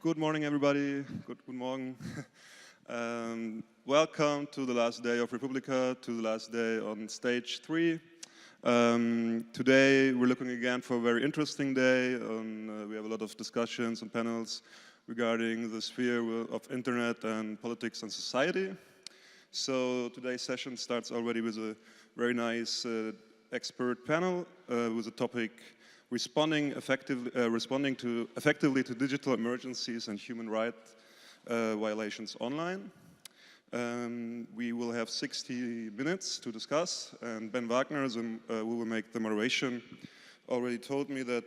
Good morning, everybody. Good morning. Welcome to the last day of Republica, to the last day on stage 3. Today we're looking again for a very interesting day. We have a lot of discussions and panels regarding the sphere of internet and politics and society. So today's session starts already with a very nice expert panel with the topic responding effectively to digital emergencies and human rights violations online. We will have 60 minutes to discuss, and Ben Wagner, who will make the moderation, already told me that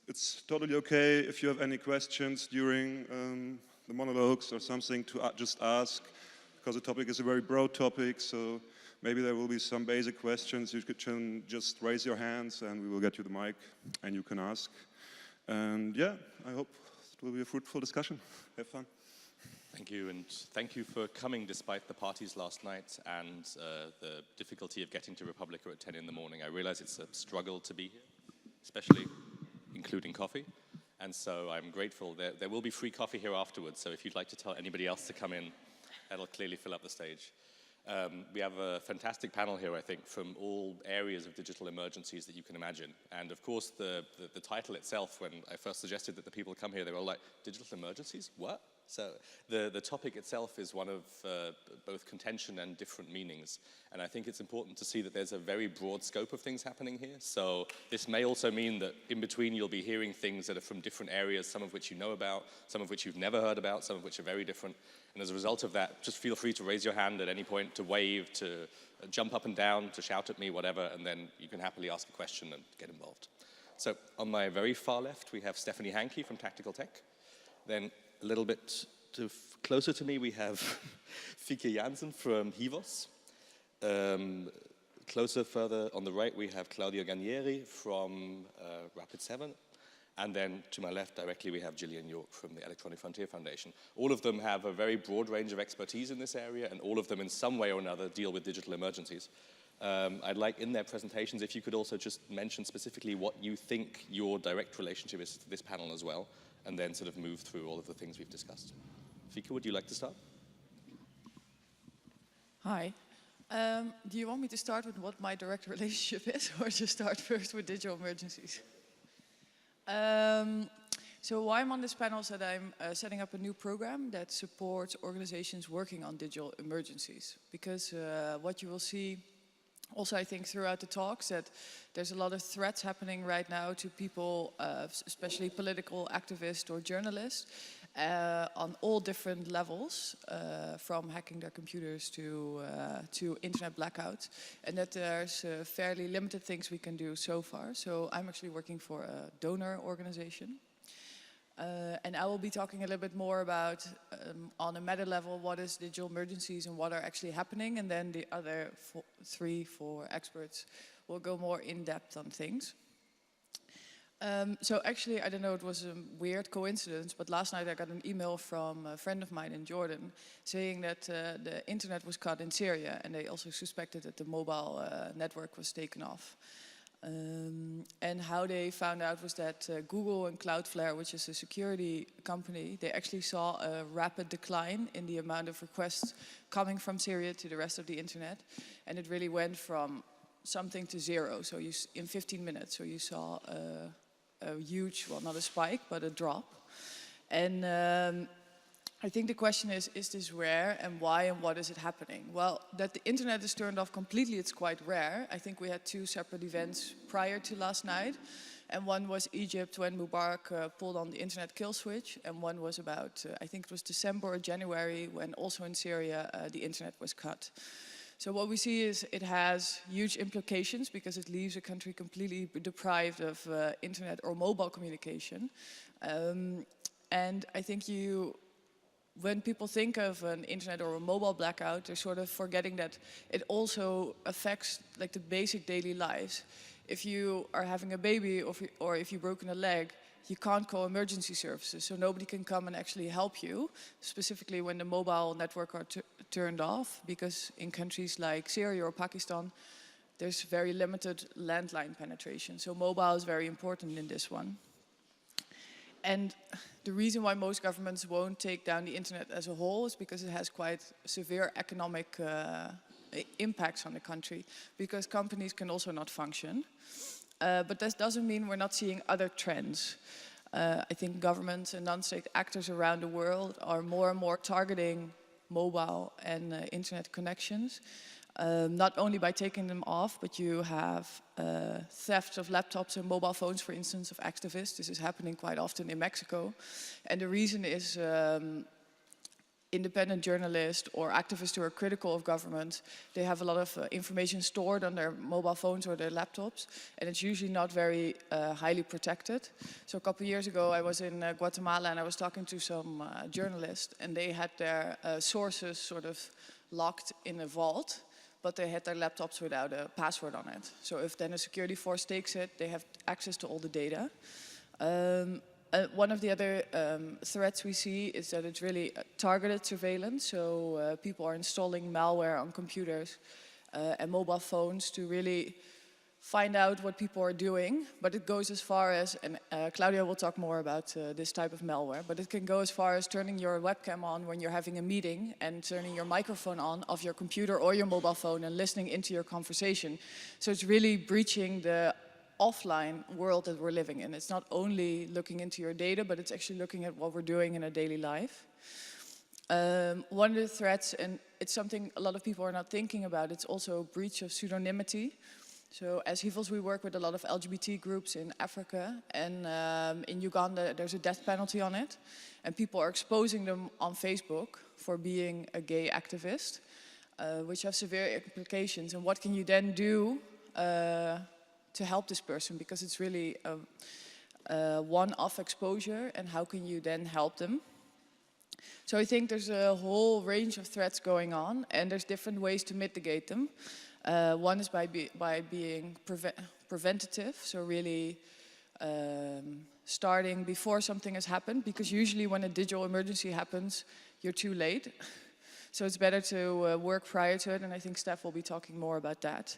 it's totally okay if you have any questions during the monologues or something to just ask, because the topic is a very broad topic, so maybe there will be some basic questions. You can just raise your hands and we will get you the mic and you can ask. And yeah, I hope it will be a fruitful discussion. Have fun. Thank you, and thank you for coming despite the parties last night and the difficulty of getting to Republica at 10 in the morning. I realize it's a struggle to be here, especially including coffee. And so I'm grateful. There will be free coffee here afterwards, so if you'd like to tell anybody else to come in, that'll clearly fill up the stage. We have a fantastic panel here, I think, from all areas of digital emergencies that you can imagine. And of course, the title itself, when I first suggested that the people come here, they were all like, digital emergencies? What? So the topic itself is one of both contention and different meanings. And I think it's important to see that there's a very broad scope of things happening here. So this may also mean that in between you'll be hearing things that are from different areas, some of which you know about, some of which you've never heard about, some of which are very different. And as a result of that, just feel free to raise your hand at any point, to wave, to jump up and down, to shout at me, whatever, and then you can happily ask a question and get involved. So on my very far left, we have Stephanie Hankey from Tactical Tech. Then a little bit closer to me, we have Fieke Jansen from Hivos. Closer further on the right, we have Claudio Ganieri from Rapid7. And then to my left directly, we have Gillian York from the Electronic Frontier Foundation. All of them have a very broad range of expertise in this area, and all of them in some way or another deal with digital emergencies. I'd like in their presentations, if you could also just mention specifically what you think your direct relationship is to this panel as well, and then sort of move through all of the things we've discussed. Fieke, would you like to start? Hi. Do you want me to start with what my direct relationship is, or to start first with digital emergencies? So why I'm on this panel is that I'm setting up a new program that supports organizations working on digital emergencies. Because what you will see also, I think, throughout the talks, that there's a lot of threats happening right now to people, especially political activists or journalists, on all different levels, from hacking their computers to internet blackouts, and that there's fairly limited things we can do so far. So I'm actually working for a donor organization. And I will be talking a little bit more about, on a meta level, what is digital emergencies and what are actually happening, and then the other 4 experts will go more in depth on things. So actually, I don't know, it was a weird coincidence, but last night I got an email from a friend of mine in Jordan saying that the internet was cut in Syria, and they also suspected that the mobile network was taken off. And how they found out was that Google and Cloudflare, which is a security company, they actually saw a rapid decline in the amount of requests coming from Syria to the rest of the internet. And it really went from something to zero, so in 15 minutes. So you saw a huge, well, not a spike, but a drop. And I think the question is this rare, and why, and what is it happening? Well, that the internet is turned off completely, it's quite rare. I think we had 2 separate events prior to last night. And one was Egypt, when Mubarak pulled on the internet kill switch. And one was about, I think it was December or January, when also in Syria, the internet was cut. So what we see is it has huge implications, because it leaves a country completely deprived of internet or mobile communication. And I think when people think of an internet or a mobile blackout, they're sort of forgetting that it also affects like the basic daily lives. If you are having a baby, or if you've broken a leg, you can't call emergency services, so nobody can come and actually help you, specifically when the mobile network are turned off, because in countries like Syria or Pakistan, there's very limited landline penetration. So mobile is very important in this one. And the reason why most governments won't take down the internet as a whole is because it has quite severe economic impacts on the country, because companies can also not function. But that doesn't mean we're not seeing other trends. I think governments and non-state actors around the world are more and more targeting mobile and internet connections. Not only by taking them off, but you have theft of laptops and mobile phones, for instance, of activists. This is happening quite often in Mexico. And the reason is independent journalists or activists who are critical of government, they have a lot of information stored on their mobile phones or their laptops, and it's usually not very highly protected. So a couple of years ago, I was in Guatemala and I was talking to some journalists, and they had their sources sort of locked in a vault, but they had their laptops without a password on it. So if then a security force takes it, they have access to all the data. One of the other threats we see is that it's really targeted surveillance. So people are installing malware on computers and mobile phones to really find out what people are doing. But it goes as far as, and Claudia will talk more about this type of malware, but it can go as far as turning your webcam on when you're having a meeting and turning your microphone on of your computer or your mobile phone and listening into your conversation. So it's really breaching the offline world that we're living in. It's not only looking into your data, but it's actually looking at what we're doing in our daily life. One of the threats, and it's something a lot of people are not thinking about, it's also breach of pseudonymity. So as HIVOS, we work with a lot of LGBT groups in Africa, and in Uganda there's a death penalty on it, and people are exposing them on Facebook for being a gay activist, which have severe implications. And what can you then do to help this person, because it's really a one-off exposure, and how can you then help them? So I think there's a whole range of threats going on, and there's different ways to mitigate them. One is by being preventative, so really starting before something has happened, because usually when a digital emergency happens, you're too late. So it's better to work prior to it, and I think Steph will be talking more about that.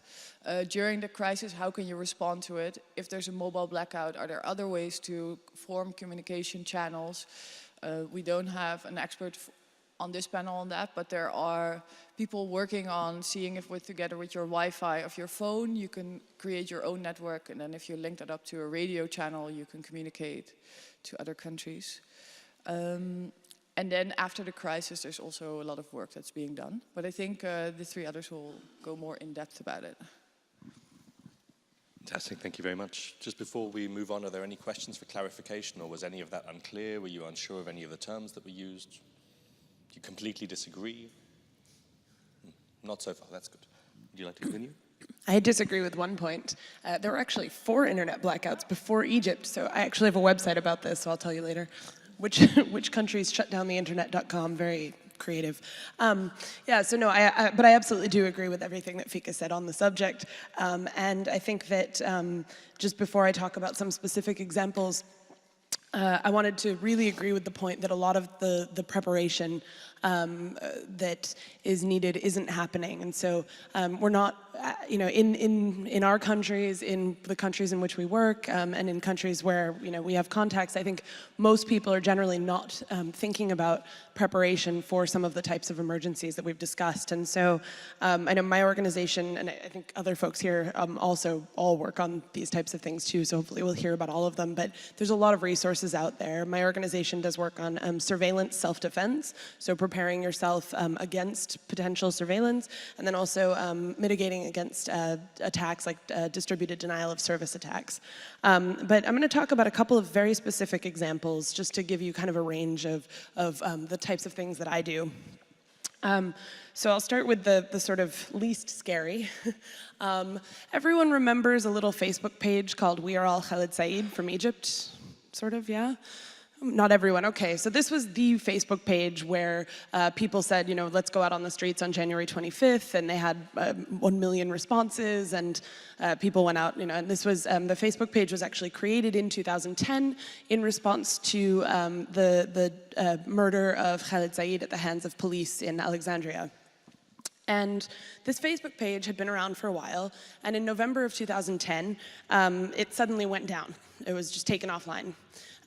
During the crisis, how can you respond to it? If there's a mobile blackout, are there other ways to form communication channels? We don't have an expert on this panel on that, but there are people working on seeing if together with your Wi-Fi of your phone, you can create your own network, and then if you link that up to a radio channel, you can communicate to other countries. And then after the crisis, there's also a lot of work that's being done. But I think the three others will go more in depth about it. Fantastic, thank you very much. Just before we move on, are there any questions for clarification, or was any of that unclear? Were you unsure of any of the terms that were used? Do you completely disagree? Not so far, that's good. Would you like to continue? I disagree with one point. There were actually 4 internet blackouts before Egypt, so I actually have a website about this, so I'll tell you later. Which countries shut down the internet.com, very creative. Yeah, so no, but I absolutely do agree with everything that Fika said on the subject. And I think that just before I talk about some specific examples, I wanted to really agree with the point that a lot of the preparation that is needed isn't happening. And so we're not, in our countries, in the countries in which we work, and in countries where, we have contacts, I think most people are generally not thinking about preparation for some of the types of emergencies that we've discussed. And so I know my organization, and I think other folks here also all work on these types of things too, so hopefully we'll hear about all of them, but there's a lot of resources out there. My organization does work on surveillance self-defense, so preparing yourself against potential surveillance, and then also mitigating against attacks like distributed denial of service attacks. But I'm going to talk about a couple of very specific examples just to give you kind of a range of the types of things that I do. So I'll start with the sort of least scary. Everyone remembers a little Facebook page called We Are All Khaled Said from Egypt, sort of, yeah? Not everyone, okay. So this was the Facebook page where people said, let's go out on the streets on January 25th, and they had 1 million responses, and people went out, and this was, the Facebook page was actually created in 2010 in response to the murder of Khaled Said at the hands of police in Alexandria. And this Facebook page had been around for a while, and in November of 2010, it suddenly went down. It was just taken offline.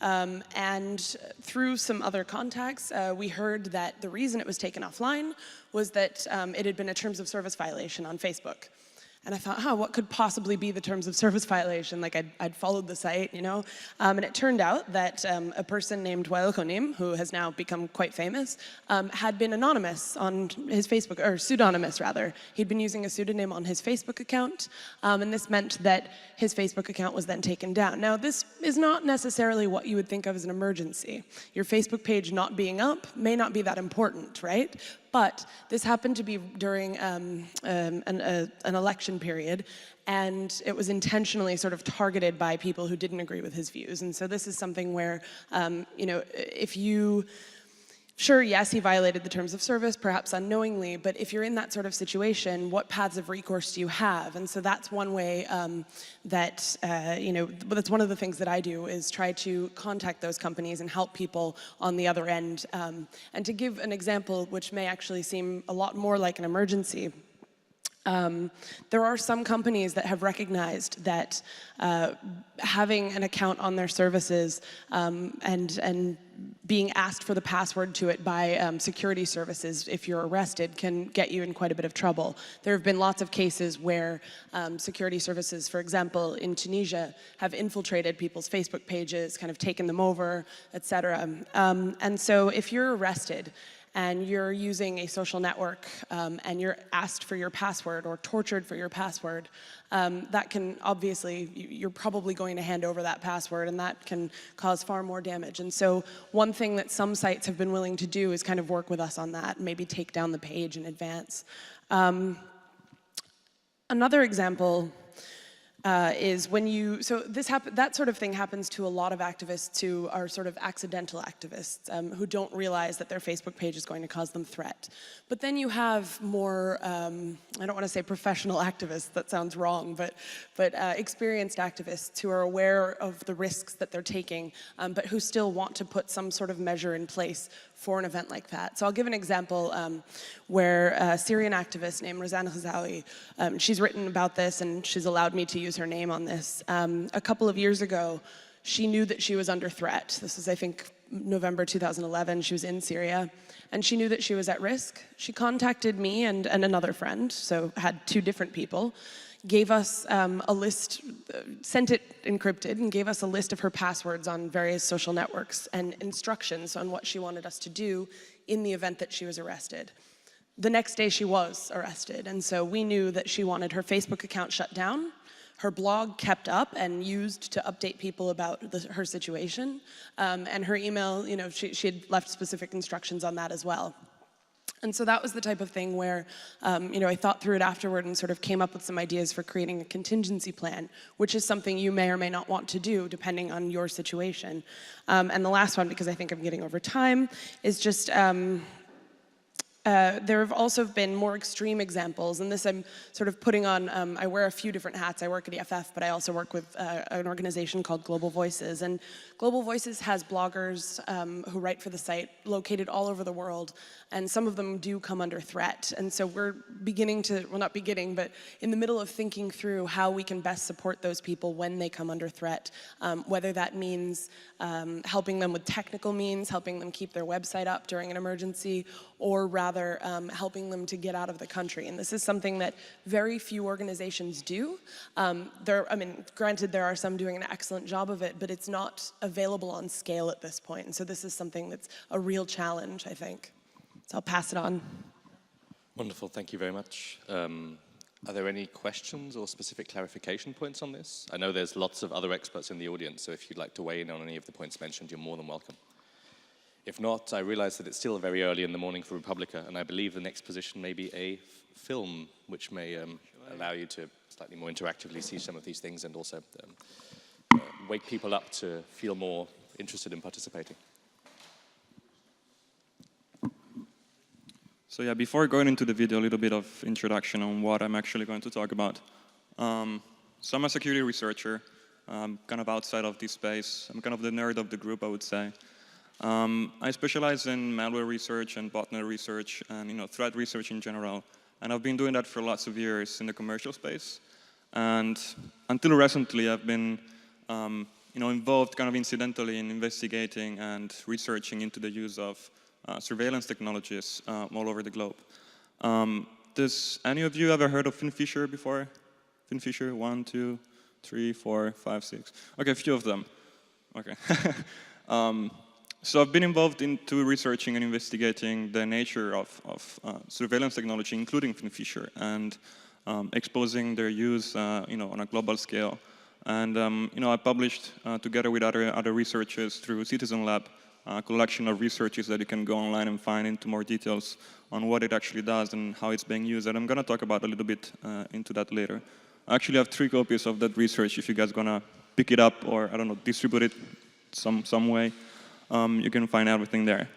And through some other contacts, we heard that the reason it was taken offline was that it had been a terms of service violation on Facebook. And I thought, what could possibly be the terms of service violation? Like, I'd followed the site, you know? And it turned out that a person named Wael Konim, who has now become quite famous, had been anonymous on his Facebook, or pseudonymous rather. He'd been using a pseudonym on his Facebook account, and this meant that his Facebook account was then taken down. Now, this is not necessarily what you would think of as an emergency. Your Facebook page not being up may not be that important, right? But this happened to be during an election period, and it was intentionally sort of targeted by people who didn't agree with his views. And so this is something where, you know, if you, sure, yes, he violated the terms of service, perhaps unknowingly, but if you're in that sort of situation, what paths of recourse do you have? And so that's one way that, you know, that's one of the things that I do, is try to contact those companies and help people on the other end. And to give an example, which may actually seem a lot more like an emergency, there are some companies that have recognized that having an account on their services and being asked for the password to it by security services if you're arrested can get you in quite a bit of trouble. There have been lots of cases where security services, for example, in Tunisia, have infiltrated people's Facebook pages, kind of taken them over, etc. And so if you're arrested and you're using a social network and you're asked for your password or tortured for your password, that can obviously, you're probably going to hand over that password, and that can cause far more damage. And so one thing that some sites have been willing to do is kind of work with us on that, maybe take down the page in advance. Another example is when you, so that sort of thing happens to a lot of activists who are sort of accidental activists who don't realize that their Facebook page is going to cause them threat. But then you have more, I don't want to say professional activists, that sounds wrong, but experienced activists who are aware of the risks that they're taking, but who still want to put some sort of measure in place for an event like that. So I'll give an example where a Syrian activist named Razan Ghazawi, she's written about this and she's allowed me to use her name on this. A couple of years ago, she knew that she was under threat. This was, I think, November 2011. She was in Syria, and she knew that she was at risk. She contacted me and another friend, so had two different people, gave us a list, sent it encrypted, and gave us a list of her passwords on various social networks and instructions on what she wanted us to do in the event that she was arrested. The next day she was arrested, and so we knew that she wanted her Facebook account shut down, her blog kept up and used to update people about her situation, and her email, you know, she had left specific instructions on that as well. And so that was the type of thing where, you know, I thought through it afterward and sort of came up with some ideas for creating a contingency plan, which is something you may or may not want to do depending on your situation. And the last one, because I think I'm getting over time, is just there have also been more extreme examples, and this I'm sort of putting on, I wear a few different hats. I work at EFF, but I also work with an organization called Global Voices. And Global Voices has bloggers who write for the site located all over the world, and some of them do come under threat. And so we're beginning to, well, not beginning, but in the middle of thinking through how we can best support those people when they come under threat, whether that means helping them with technical means, helping them keep their website up during an emergency, or rather helping them to get out of the country. And this is something that very few organizations do. I mean, granted, there are some doing an excellent job of it, but it's not available on scale at this point. And so this is something that's a real challenge, I think. So I'll pass it on. Wonderful, thank you very much. Are there any questions or specific clarification points on this? I know there's lots of other experts in the audience, so if you'd like to weigh in on any of the points mentioned, you're more than welcome. If not, I realize that it's still very early in the morning for Republica, and I believe the next position may be a film, which may allow you to slightly more interactively see some of these things and also wake people up to feel more interested in participating. So yeah, before going into the video, a little bit of introduction on what I'm actually going to talk about. So I'm a security researcher, kind of outside of this space. I'm kind of the nerd of the group, I would say. I specialize in malware research and botnet research and threat research in general. And I've been doing that for lots of years in the commercial space. And until recently, I've been involved kind of incidentally in investigating and researching into the use of surveillance technologies all over the globe. Does any of you ever heard of FinFisher before? FinFisher, 1, 2, 3, 4, 5, 6. Okay, a few of them. Okay. So I've been involved into researching and investigating the nature of surveillance technology, including FinFisher, and exposing their use, on a global scale. And I published together with other researchers through Citizen Lab a collection of researches that you can go online and find into more details on what it actually does and how it's being used. And I'm going to talk about a little bit into that later. I actually have 3 copies of that research if you guys going to pick it up or, I don't know, distribute it some way. You can find everything there.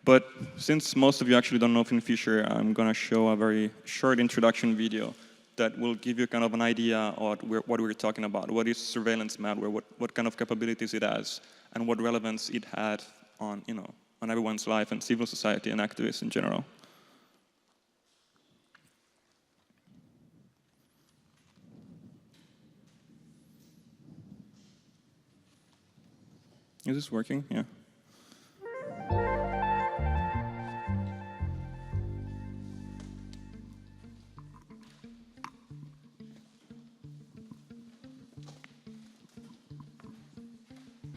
But since most of you actually don't know FinFisher, I'm going to show a very short introduction video that will give you kind of an idea of what we're talking about. What is surveillance malware? What kind of capabilities it has, and what relevance it had on, on everyone's life and civil society and activists in general. Is this working? Yeah.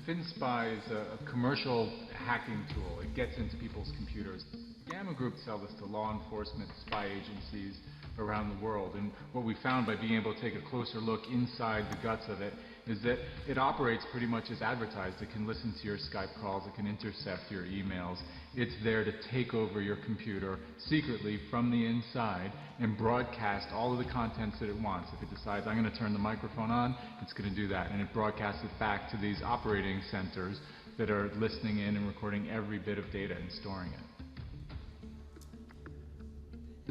FinSpy is a commercial hacking tool. It gets into people's computers. Gamma Group sell this to law enforcement, spy agencies around the world. And what we found by being able to take a closer look inside the guts of it is that it operates pretty much as advertised. It can listen to your Skype calls, it can intercept your emails. It's there to take over your computer secretly from the inside and broadcast all of the contents that it wants. If it decides, I'm going to turn the microphone on, it's going to do that. And it broadcasts it back to these operating centers that are listening in and recording every bit of data and storing it.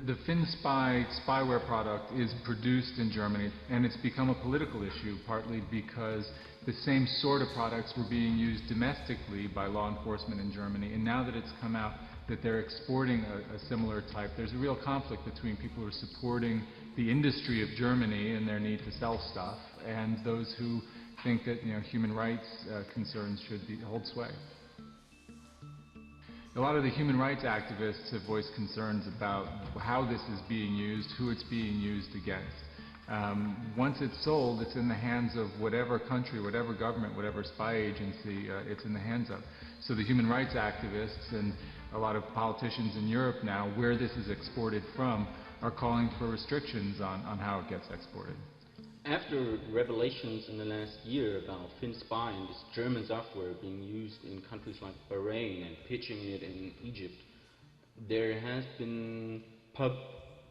The FinSpy spyware product is produced in Germany, and it's become a political issue, partly because the same sort of products were being used domestically by law enforcement in Germany, and now that it's come out that they're exporting a similar type, there's a real conflict between people who are supporting the industry of Germany and their need to sell stuff, and those who think that human rights concerns should hold sway. A lot of the human rights activists have voiced concerns about how this is being used, who it's being used against. Once it's sold, it's in the hands of whatever country, whatever government, whatever spy agency it's in the hands of. So the human rights activists and a lot of politicians in Europe now, where this is exported from, are calling for restrictions on how it gets exported. After revelations in the last year about FinSpy and this German software being used in countries like Bahrain and pitching it in Egypt, there has been a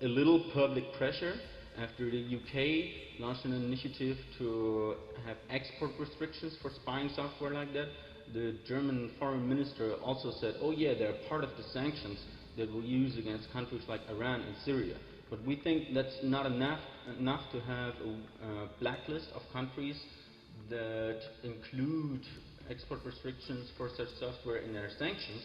little public pressure after the UK launched an initiative to have export restrictions for spying software like that. The German foreign minister also said, oh yeah, they're part of the sanctions that we'll use against countries like Iran and Syria. But we think that's not enough to have a blacklist of countries that include export restrictions for such software in their sanctions.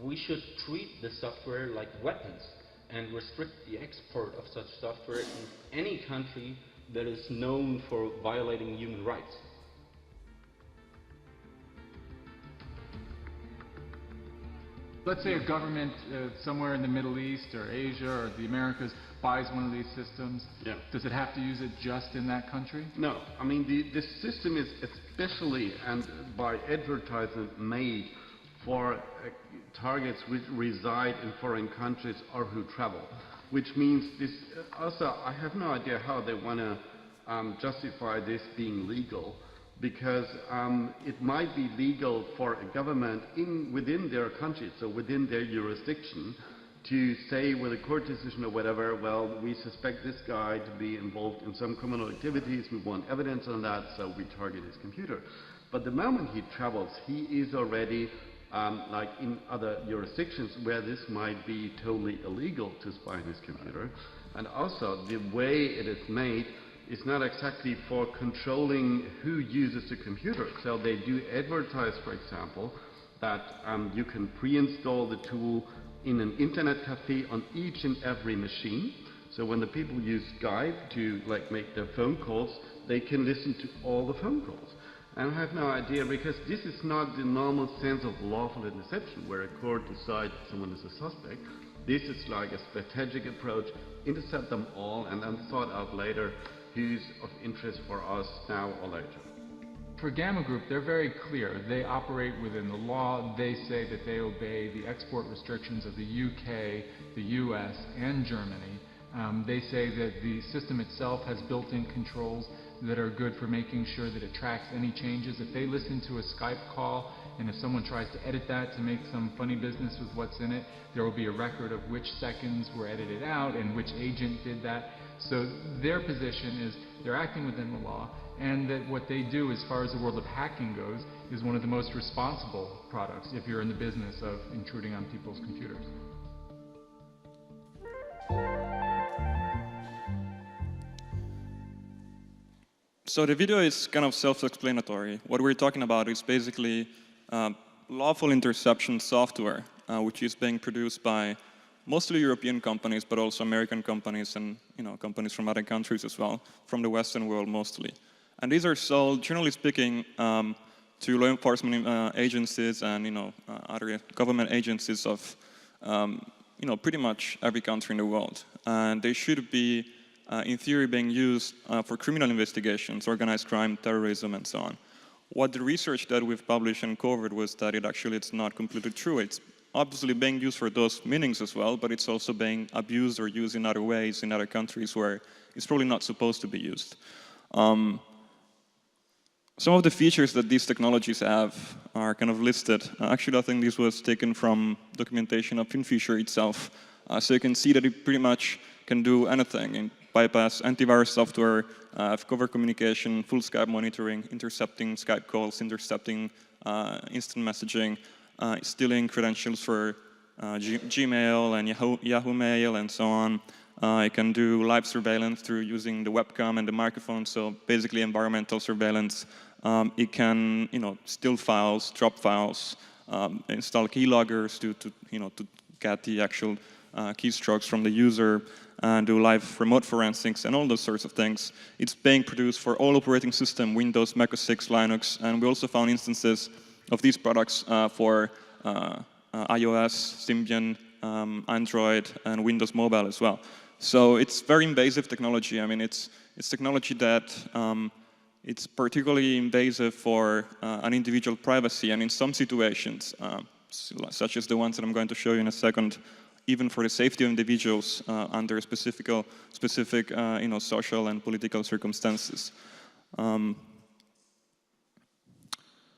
We should treat the software like weapons and restrict the export of such software in any country that is known for violating human rights. Let's say a government somewhere in the Middle East or Asia or the Americas buys one of these systems. Yeah. Does it have to use it just in that country? No, I mean the system is especially and by advertisement made for targets which reside in foreign countries or who travel, which means this also I have no idea how they want to justify this being legal, because it might be legal for a government within their country, so within their jurisdiction, to say with a court decision or whatever, well, we suspect this guy to be involved in some criminal activities, we want evidence on that, so we target his computer. But the moment he travels, he is already, like in other jurisdictions where this might be totally illegal to spy on his computer. And also, the way it is made is not exactly for controlling who uses the computer. So they do advertise, for example, that you can pre-install the tool in an internet cafe on each and every machine. So when the people use Skype to make their phone calls, they can listen to all the phone calls. And I have no idea, because this is not the normal sense of lawful interception, where a court decides someone is a suspect. This is like a strategic approach, intercept them all, and then sort out later who's of interest for us now or later. For Gamma Group, they're very clear. They operate within the law. They say that they obey the export restrictions of the UK, the US, and Germany. They say that the system itself has built-in controls that are good for making sure that it tracks any changes. If they listen to a Skype call and if someone tries to edit that to make some funny business with what's in it, there will be a record of which seconds were edited out and which agent did that. So their position is they're acting within the law, and that what they do as far as the world of hacking goes is one of the most responsible products if you're in the business of intruding on people's computers. So the video is kind of self-explanatory. What we're talking about is basically lawful interception software, which is being produced by mostly European companies, but also American companies and companies from other countries as well, from the Western world mostly. And these are sold, generally speaking, to law enforcement agencies and other government agencies of pretty much every country in the world. And they should be, in theory, being used for criminal investigations, organized crime, terrorism, and so on. What the research that we've published and covered was that it's not completely true. It's obviously being used for those meanings as well, but it's also being abused or used in other ways in other countries where it's probably not supposed to be used. Some of the features that these technologies have are kind of listed. Actually, I think this was taken from documentation of FinFisher itself. So you can see that it pretty much can do anything, and bypass antivirus software, covert communication, full Skype monitoring, intercepting Skype calls, intercepting instant messaging, stealing credentials for Gmail and Yahoo Mail and so on. It can do live surveillance through using the webcam and the microphone, so basically environmental surveillance. It can, steal files, drop files, install keyloggers to get the actual keystrokes from the user, and do live remote forensics and all those sorts of things. It's being produced for all operating system, Windows, Mac OS X, Linux, and we also found instances of these products for iOS, Symbian, Android, and Windows Mobile as well. So it's very invasive technology. I mean, it's technology that it's particularly invasive for an individual privacy, and in some situations, such as the ones that I'm going to show you in a second, even for the safety of individuals under specific social and political circumstances.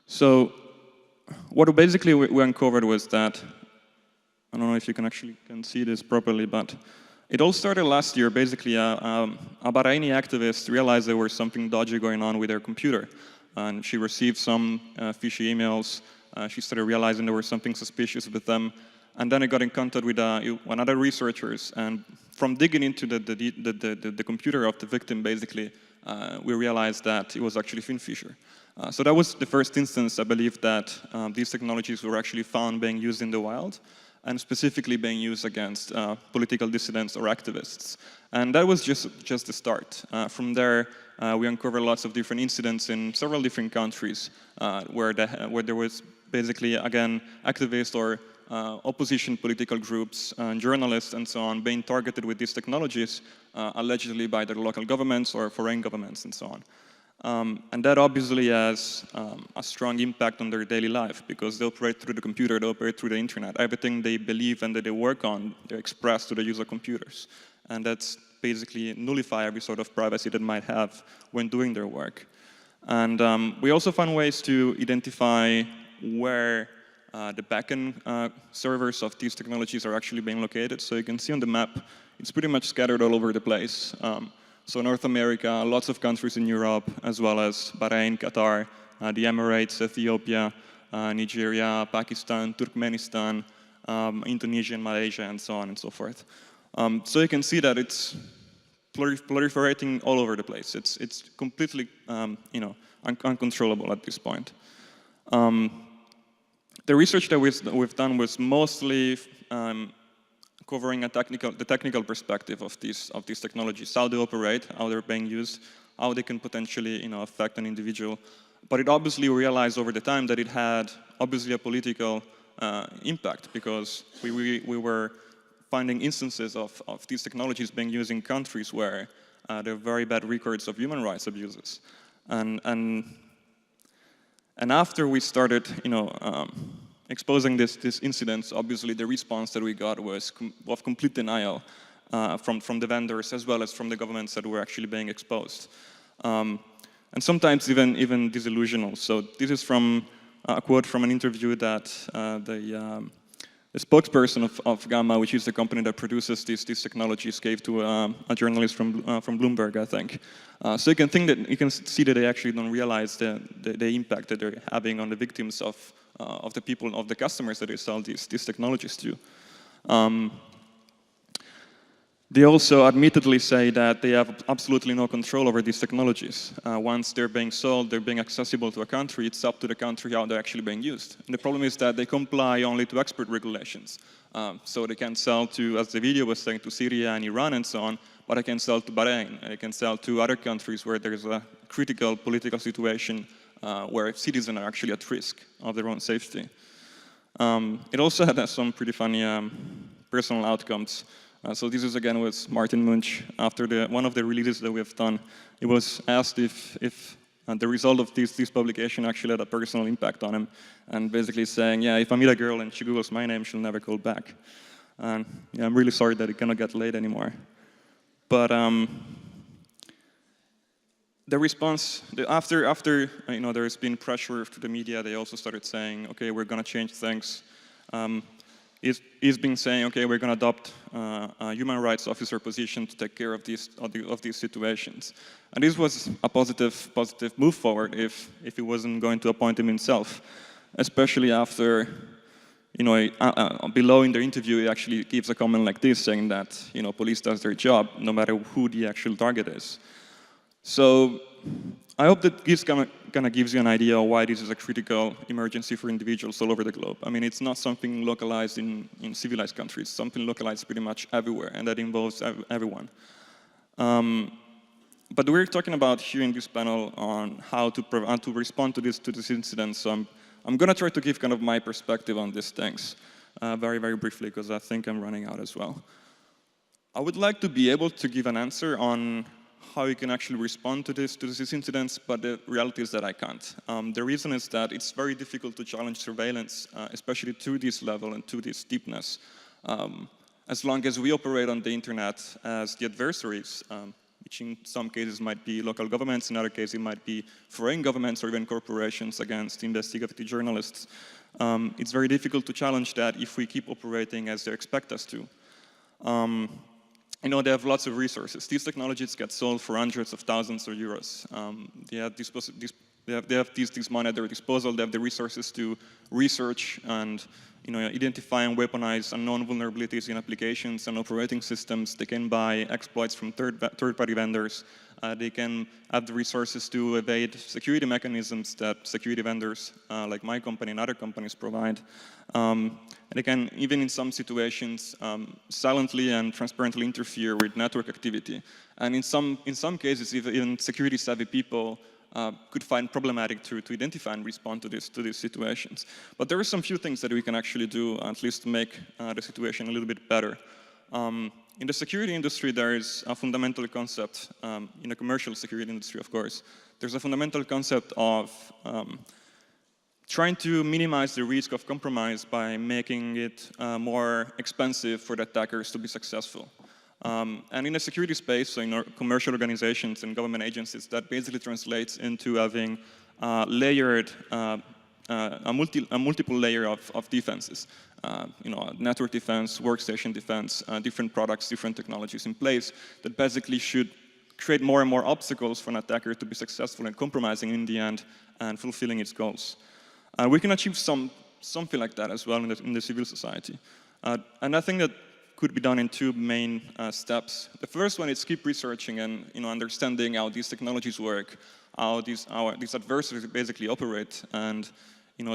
So what basically we uncovered was that, I don't know if you can see this properly, but it all started last year. Basically, a Bahraini activist realized there was something dodgy going on with her computer, and she received some fishy emails. She started realizing there was something suspicious with them, and then I got in contact with other researchers, and from digging into the computer of the victim, basically, we realized that it was actually FinFisher. So that was the first instance, I believe, that these technologies were actually found being used in the wild, and specifically being used against political dissidents or activists. And that was just the start. From there, we uncovered lots of different incidents in several different countries where there was basically, again, activists or opposition political groups, journalists, and so on, being targeted with these technologies, allegedly by their local governments or foreign governments, and so on. And that obviously has a strong impact on their daily life, because they operate through the computer, they operate through the internet. Everything they believe and that they work on, they express to the user computers. And that's basically nullify every sort of privacy that might have when doing their work. And we also found ways to identify where the backend servers of these technologies are actually being located. So you can see on the map, it's pretty much scattered all over the place. So North America, lots of countries in Europe, as well as Bahrain, Qatar, the Emirates, Ethiopia, Nigeria, Pakistan, Turkmenistan, Indonesia, and Malaysia, and so on and so forth. So you can see that it's proliferating all over the place. It's completely, uncontrollable at this point. The research that we've done was mostly covering the technical perspective of these technologies, how they operate, how they're being used, how they can potentially affect an individual. But it obviously realized over the time that it had obviously a political impact, because we were finding instances of these technologies being used in countries where there are very bad records of human rights abuses. And after we started, exposing these incidents, obviously the response that we got was of complete denial from the vendors as well as from the governments that were actually being exposed. And sometimes even disillusional. So this is from a quote from an interview that the spokesperson of Gamma, which is the company that produces these technologies, gave to a journalist from Bloomberg, I think. So you can see that they actually don't realize the impact that they're having on the victims of the people, of the customers that they sell these technologies to. They also admittedly say that they have absolutely no control over these technologies. Once they're being sold, they're being accessible to a country, it's up to the country how they're actually being used. And the problem is that they comply only to export regulations. So they can sell to, as the video was saying, to Syria and Iran and so on, but they can sell to Bahrain, they can sell to other countries where there's a critical political situation where citizens are actually at risk of their own safety. It also had some pretty funny personal outcomes. So this is again with Martin Munch. After one of the releases that we have done, he was asked if the result of this publication actually had a personal impact on him, and basically saying, yeah, if I meet a girl and she Googles my name, she'll never call back. And yeah, I'm really sorry that it cannot get laid anymore. But the response, after there's been pressure to the media, they also started saying, okay, we're going to change things. He's been saying, okay, we're going to adopt a human rights officer position to take care of these situations. And this was a positive move forward if he wasn't going to appoint him himself, especially after, below in the interview, he actually gives a comment like this, saying that, police does their job, no matter who the actual target is. So I hope that this kind of gives you an idea of why this is a critical emergency for individuals all over the globe. I mean, it's not something localized in civilized countries, it's something localized pretty much everywhere, and that involves everyone. But we're talking about here in this panel on how to respond to this incident. So I'm going to try to give kind of my perspective on these things very, very briefly, because I think I'm running out as well. I would like to be able to give an answer on how you can actually respond to these incidents, but the reality is that I can't. The reason is that it's very difficult to challenge surveillance, especially to this level and to this deepness, as long as we operate on the internet as the adversaries, which in some cases might be local governments, in other cases it might be foreign governments or even corporations against investigative journalists. It's very difficult to challenge that if we keep operating as they expect us to. They have lots of resources. These technologies get sold for hundreds of thousands of euros. They have this money at their disposal. They have the resources to research and identify and weaponize unknown vulnerabilities in applications and operating systems. They can buy exploits from third-party vendors. They can have the resources to evade security mechanisms that security vendors like my company and other companies provide. And they can, even in some situations, silently and transparently interfere with network activity. And in some cases, even security-savvy people could find problematic to identify and respond to these situations. But there are some few things that we can actually do, at least to make the situation a little bit better. In the security industry, there is a fundamental concept, in the commercial security industry, of course, there's a fundamental concept of trying to minimize the risk of compromise by making it more expensive for the attackers to be successful. And in the security space, so in our commercial organizations and government agencies, that basically translates into having a multiple layer of defenses. Network defense, workstation defense, different products, different technologies in place that basically should create more and more obstacles for an attacker to be successful in compromising in the end and fulfilling its goals. We can achieve something like that as well in the civil society. And I think that could be done in two main steps. The first one is keep researching and understanding how these technologies work, how these adversaries basically operate, and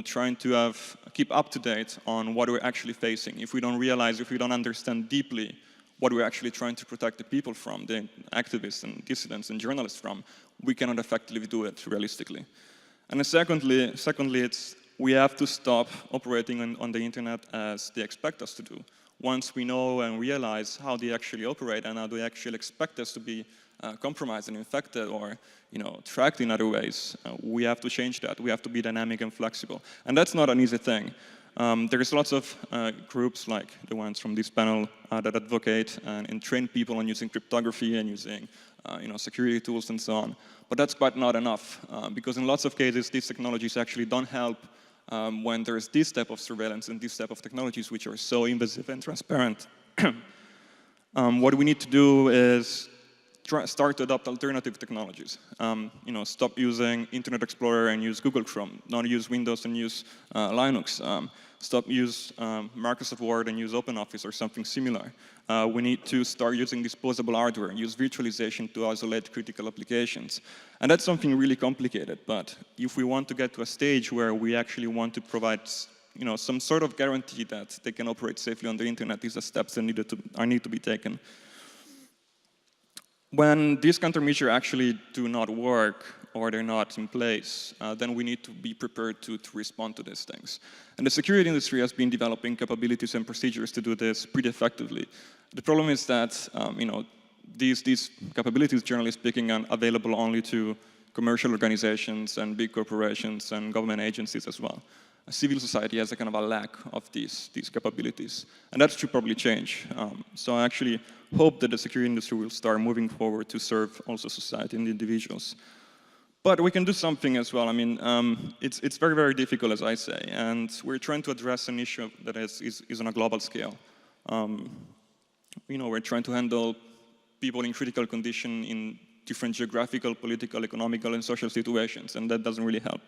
trying to keep up to date on what we're actually facing. If we don't understand deeply what we're actually trying to protect the people from, the activists and dissidents and journalists from, we cannot effectively do it realistically. And then secondly, we have to stop operating on the internet as they expect us to do. Once we know and realize how they actually operate and how they actually expect us to be compromised and infected or tracked in other ways, we have to change that. We have to be dynamic and flexible. And that's not an easy thing. There's lots of groups like the ones from this panel that advocate and train people on using cryptography and using security tools and so on. But that's quite not enough, because in lots of cases, these technologies actually don't help when there's this type of surveillance and this type of technologies which are so invasive and transparent. What we need to do is start to adopt alternative technologies. Stop using Internet Explorer and use Google Chrome. Not use Windows and use Linux. Stop use Microsoft Word and use OpenOffice or something similar. We need to start using disposable hardware and use virtualization to isolate critical applications. And that's something really complicated, but if we want to get to a stage where we actually want to provide some sort of guarantee that they can operate safely on the internet, these are steps that need to be taken. When these countermeasures actually do not work or they're not in place, then we need to be prepared to respond to these things. And the security industry has been developing capabilities and procedures to do this pretty effectively. The problem is that these capabilities, generally speaking, are available only to commercial organizations and big corporations and government agencies as well. Civil society has a kind of a lack of these capabilities. And that should probably change. So I actually hope that the security industry will start moving forward to serve also society and individuals. But we can do something as well. I mean, it's very, very difficult, as I say. And we're trying to address an issue that is on a global scale. We're trying to handle people in critical condition in different geographical, political, economical, and social situations. And that doesn't really help.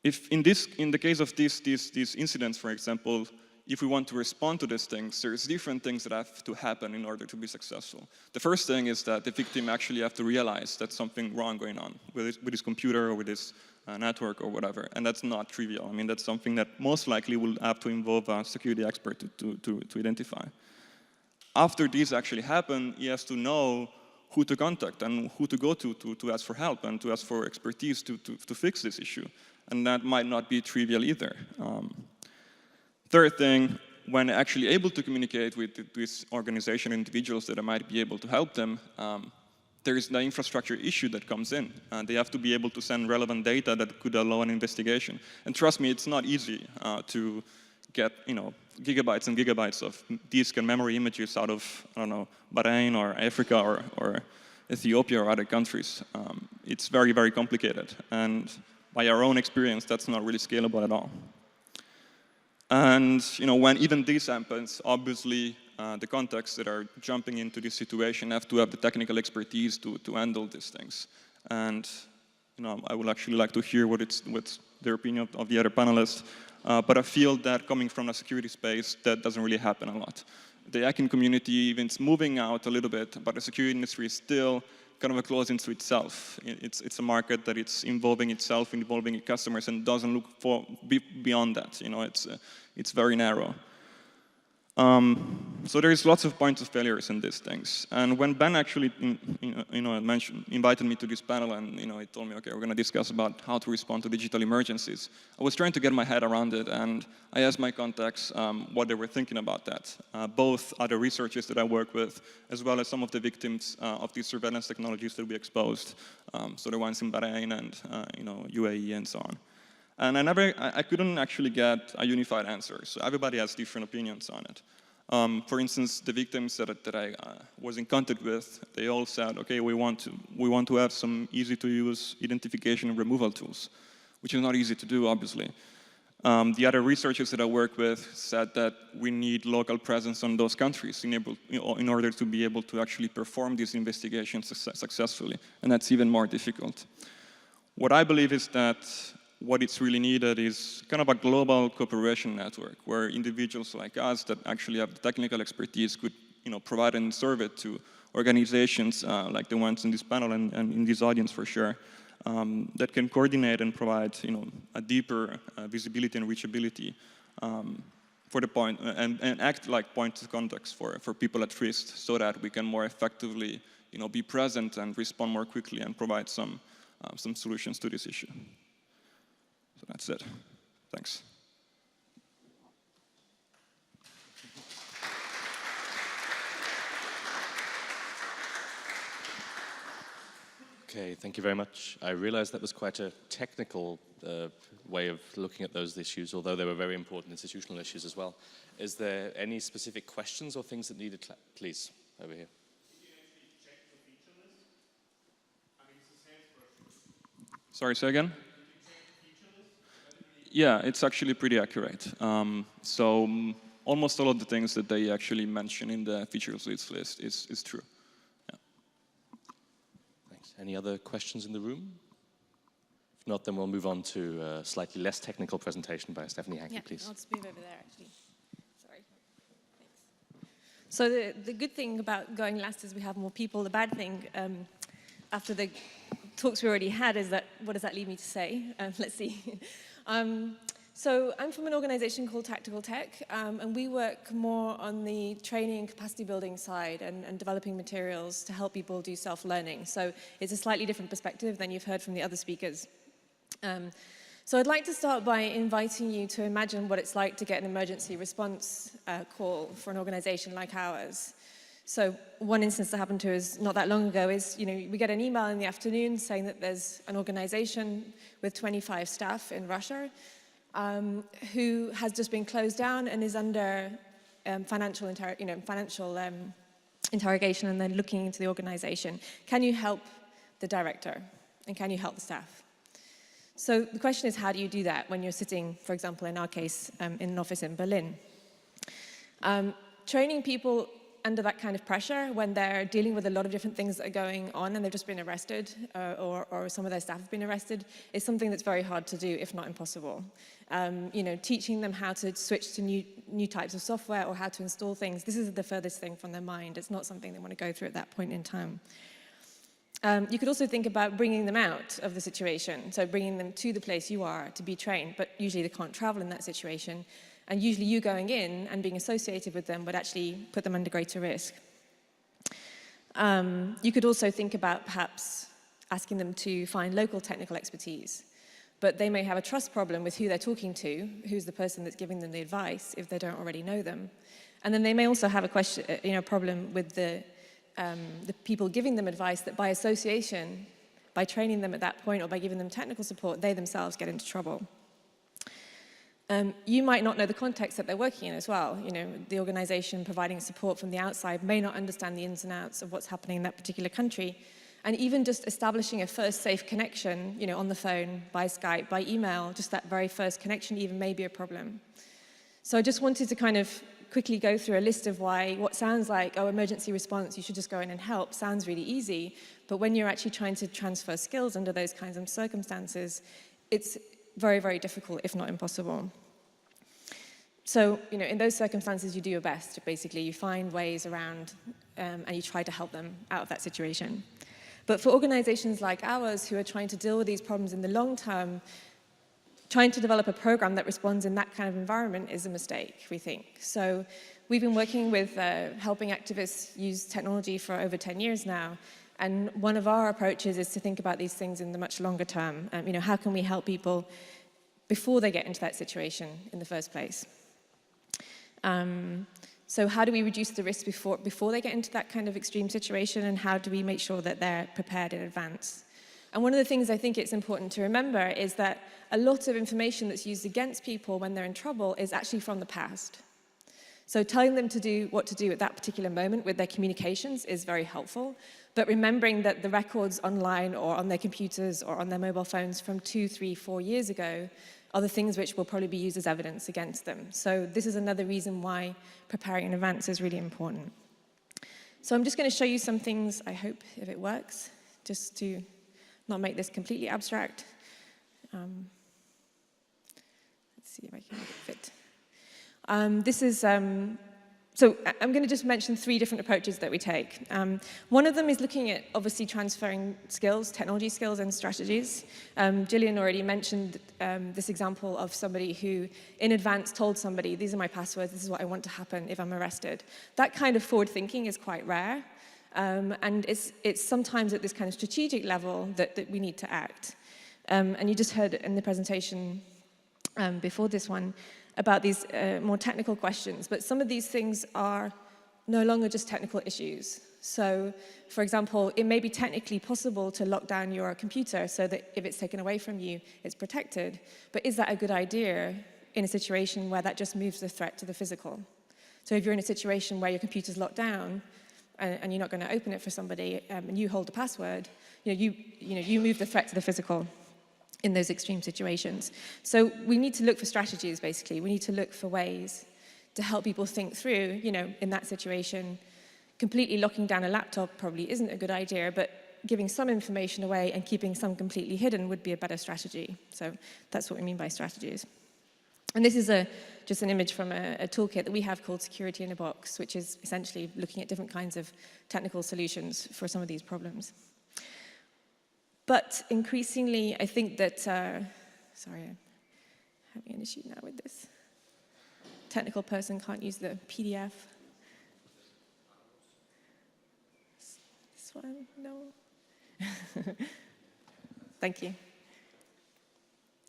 If in the case of these incidents, for example, if we want to respond to these things, there's different things that have to happen in order to be successful. The first thing is that the victim actually have to realize that something wrong going on with his computer or with his network or whatever, and that's not trivial. I mean, that's something that most likely will have to involve a security expert to identify. After this actually happen, he has to know who to contact and who to go to ask for help and to ask for expertise to fix this issue. And that might not be trivial either. Third thing, when actually able to communicate with this organization individuals that might be able to help them, there is the infrastructure issue that comes in. They have to be able to send relevant data that could allow an investigation. And trust me, it's not easy to get gigabytes and gigabytes of disk and memory images out of, I don't know, Bahrain or Africa or Ethiopia or other countries. It's very, very complicated. And by our own experience, that's not really scalable at all. And when even this happens, obviously the contacts that are jumping into this situation have to have the technical expertise to handle these things. And I would actually like to hear what's their opinion of the other panelists. But I feel that coming from a security space, that doesn't really happen a lot. The hacking community even is moving out a little bit, but the security industry is still kind of closed into itself. It's a market that it's involving itself, involving its customers, and doesn't look beyond that. It's very narrow. So there's lots of points of failures in these things. And when Ben actually, invited me to this panel, and he told me, okay, we're going to discuss about how to respond to digital emergencies. I was trying to get my head around it, and I asked my contacts what they were thinking about that. Both other researchers that I work with, as well as some of the victims of these surveillance technologies that we exposed. So the ones in Bahrain and UAE and so on. And I couldn't actually get a unified answer. So everybody has different opinions on it. For instance, the victims that I was in contact with, they all said, okay, we want to have some easy-to-use identification and removal tools, which is not easy to do, obviously. The other researchers that I work with said that we need local presence on those countries in order to be able to actually perform these investigations successfully, and that's even more difficult. What I believe is that what it's really needed is kind of a global cooperation network where individuals like us that actually have the technical expertise could provide and serve it to organizations like the ones in this panel and in this audience for sure, that can coordinate and provide a deeper visibility and reachability for the point and act like point of contacts for people at risk so that we can more effectively be present and respond more quickly and provide some solutions to this issue. So that's it. Thanks. Okay, thank you very much. I realize that was quite a technical way of looking at those issues, although they were very important institutional issues as well. Is there any specific questions or things that needed please, over here. Sorry, say again? Yeah, it's actually pretty accurate. Almost all of the things that they actually mention in the features list is true. Yeah. Thanks. Any other questions in the room? If not, then we'll move on to a slightly less technical presentation by Stephanie Hankey, please. I'll just move over there, actually. Sorry. Thanks. So the good thing about going last is we have more people. The bad thing, after the talks we already had, is that, what does that lead me to say? Let's see. So I'm from an organization called Tactical Tech, and we work more on the training and capacity building side and developing materials to help people do self-learning. So it's a slightly different perspective than you've heard from the other speakers. So I'd like to start by inviting you to imagine what it's like to get an emergency response call for an organization like ours. So one instance that happened to us not that long ago is, we get an email in the afternoon saying that there's an organization with 25 staff in Russia who has just been closed down and is under financial interrogation, and then looking into the organization. Can you help the director? And can you help the staff? So the question is, how do you do that when you're sitting, for example, in our case, in an office in Berlin? Training people under that kind of pressure, when they're dealing with a lot of different things that are going on and they've just been arrested, or some of their staff have been arrested, is something that's very hard to do, if not impossible. Teaching them how to switch to new types of software or how to install things, this is the furthest thing from their mind. It's not something they want to go through at that point in time. You could also think about bringing them out of the situation, so bringing them to the place you are to be trained, but usually they can't travel in that situation. And usually you going in and being associated with them would actually put them under greater risk. You could also think about perhaps asking them to find local technical expertise, but they may have a trust problem with who they're talking to, who's the person that's giving them the advice, if they don't already know them. And then they may also have a problem with the people giving them advice, that by association, by training them at that point or by giving them technical support, they themselves get into trouble. You might not know the context that they're working in as well. The organization providing support from the outside may not understand the ins and outs of what's happening in that particular country. And even just establishing a first safe connection, on the phone, by Skype, by email, just that very first connection even may be a problem. So I just wanted to kind of quickly go through a list of why what sounds like, emergency response, you should just go in and help, sounds really easy. But when you're actually trying to transfer skills under those kinds of circumstances, it's very, very difficult, if not impossible. So, in those circumstances, you do your best. Basically, you find ways around and you try to help them out of that situation. But for organizations like ours who are trying to deal with these problems in the long term, trying to develop a program that responds in that kind of environment is a mistake, we think. So we've been working with helping activists use technology for over 10 years now. And one of our approaches is to think about these things in the much longer term. How can we help people before they get into that situation in the first place? So how do we reduce the risk before they get into that kind of extreme situation, and how do we make sure that they're prepared in advance? And one of the things I think it's important to remember is that a lot of information that's used against people when they're in trouble is actually from the past. So telling them to do what to do at that particular moment with their communications is very helpful, but remembering that the records online or on their computers or on their mobile phones from 2, 3, 4 years ago are the things which will probably be used as evidence against them. So this is another reason why preparing in advance is really important. So I'm just going to show you some things, I hope, if it works, just to not make this completely abstract. Let's see if I can make it fit. So I'm going to just mention 3 different approaches that we take. One of them is looking at, obviously, transferring skills, technology skills and strategies. Gillian already mentioned this example of somebody who, in advance, told somebody, these are my passwords, this is what I want to happen if I'm arrested. That kind of forward thinking is quite rare. And it's sometimes at this kind of strategic level that we need to act. And you just heard in the presentation before this one about these more technical questions, but some of these things are no longer just technical issues. So, for example, it may be technically possible to lock down your computer so that if it's taken away from you, it's protected. But is that a good idea in a situation where that just moves the threat to the physical? So if you're in a situation where your computer's locked down and you're not going to open it for somebody and you hold the password, you move the threat to the physical in those extreme situations. So we need to look for strategies, basically. We need to look for ways to help people think through, in that situation. Completely locking down a laptop probably isn't a good idea, but giving some information away and keeping some completely hidden would be a better strategy. So that's what we mean by strategies. And this is just an image from a toolkit that we have called Security in a Box, which is essentially looking at different kinds of technical solutions for some of these problems. But increasingly, I think that, sorry, I'm having an issue now with this. Technical person can't use the PDF. This one, no. Thank you.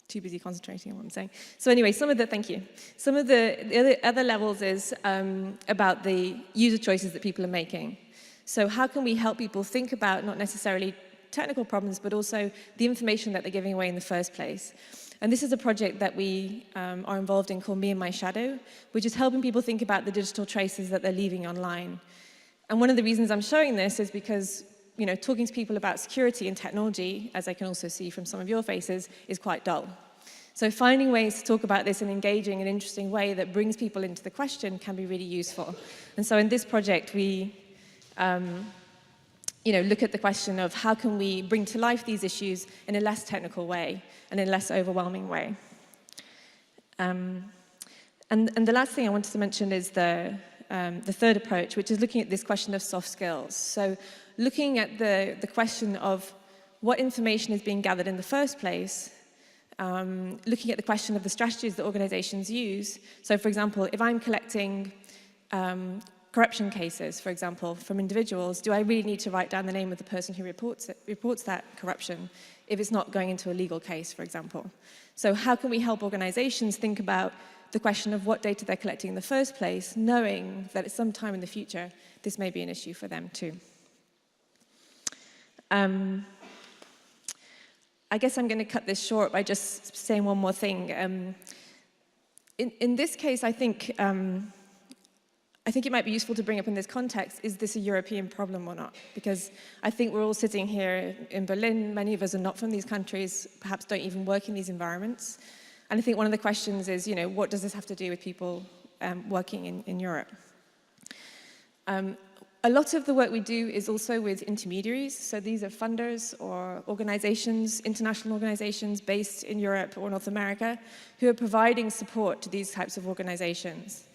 Too busy concentrating on what I'm saying. So anyway, thank you. Some of the other levels is about the user choices that people are making. So how can we help people think about not necessarily technical problems, but also the information that they're giving away in the first place? And this is a project that we are involved in called Me and My Shadow, which is helping people think about the digital traces that they're leaving online. And one of the reasons I'm showing this is because talking to people about security and technology, as I can also see from some of your faces, is quite dull. So finding ways to talk about this in an engaging and interesting way that brings people into the question can be really useful. And so in this project, we look at the question of how can we bring to life these issues in a less technical way and in a less overwhelming way. And the last thing I wanted to mention is the third approach, which is looking at this question of soft skills. So looking at the question of what information is being gathered in the first place, looking at the question of the strategies that organizations use. So for example, if I'm collecting corruption cases, for example, from individuals, do I really need to write down the name of the person who reports that corruption if it's not going into a legal case, for example? So how can we help organizations think about the question of what data they're collecting in the first place, knowing that at some time in the future, this may be an issue for them too? I guess I'm going to cut this short by just saying one more thing. In this case, I think it might be useful to bring up in this context, is this a European problem or not? Because I think we're all sitting here in Berlin, many of us are not from these countries, perhaps don't even work in these environments. And I think one of the questions is, what does this have to do with people working in Europe? A lot of the work we do is also with intermediaries. So these are funders or organizations, international organizations based in Europe or North America, who are providing support to these types of organizations.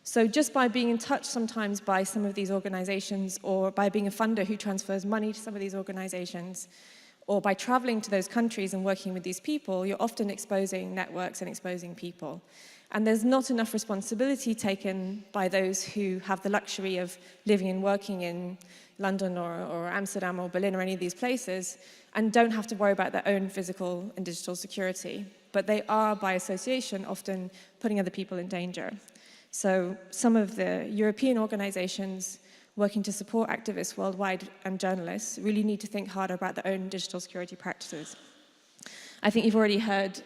So just by being in touch sometimes by some of these organizations, or by being a funder who transfers money to some of these organizations, or by traveling to those countries and working with these people, you're often exposing networks and exposing people. And there's not enough responsibility taken by those who have the luxury of living and working in London or Amsterdam or Berlin or any of these places, and don't have to worry about their own physical and digital security. But they are, by association, often putting other people in danger. So some of the European organizations working to support activists worldwide and journalists really need to think harder about their own digital security practices. I think you've already heard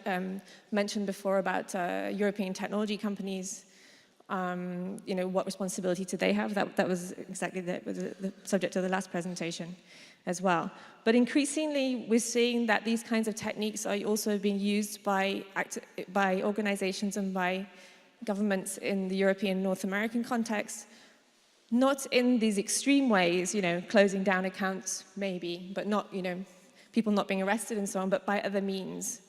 mentioned before about European technology companies. What responsibility do they have? That was exactly the subject of the last presentation as well. But increasingly, we're seeing that these kinds of techniques are also being used by organizations and by governments in the European North American context, not in these extreme ways, closing down accounts maybe, but not, people not being arrested and so on, but by other means.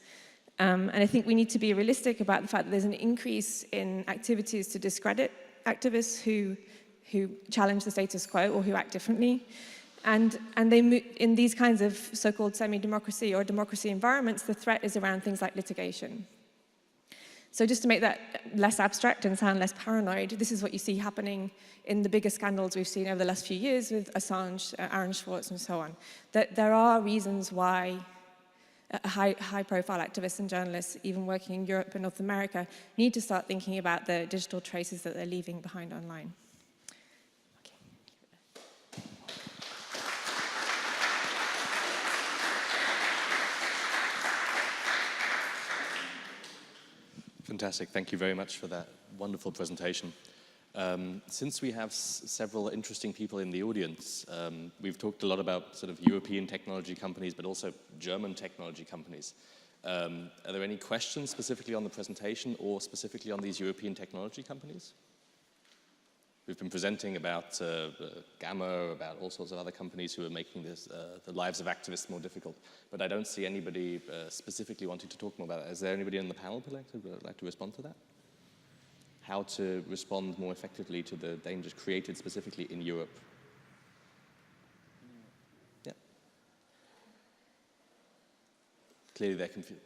And I think we need to be realistic about the fact that there's an increase in activities to discredit activists who challenge the status quo or who act differently. And in these kinds of so-called semi-democracy or democracy environments, the threat is around things like litigation. So just to make that less abstract and sound less paranoid, this is what you see happening in the bigger scandals we've seen over the last few years with Assange, Aaron Swartz, and so on. That there are reasons why high-profile activists and journalists, even working in Europe and North America, need to start thinking about the digital traces that they're leaving behind online. Fantastic. Thank you very much for that wonderful presentation. Since we have several interesting people in the audience, we've talked a lot about sort of European technology companies, but also German technology companies. Are there any questions specifically on the presentation or specifically on these European technology companies? We've been presenting about Gamma, about all sorts of other companies who are making this, the lives of activists more difficult. But I don't see anybody specifically wanting to talk more about it. Is there anybody in the panel who would like to respond to that? How to respond more effectively to the dangers created specifically in Europe? Yeah. Clearly they're confused.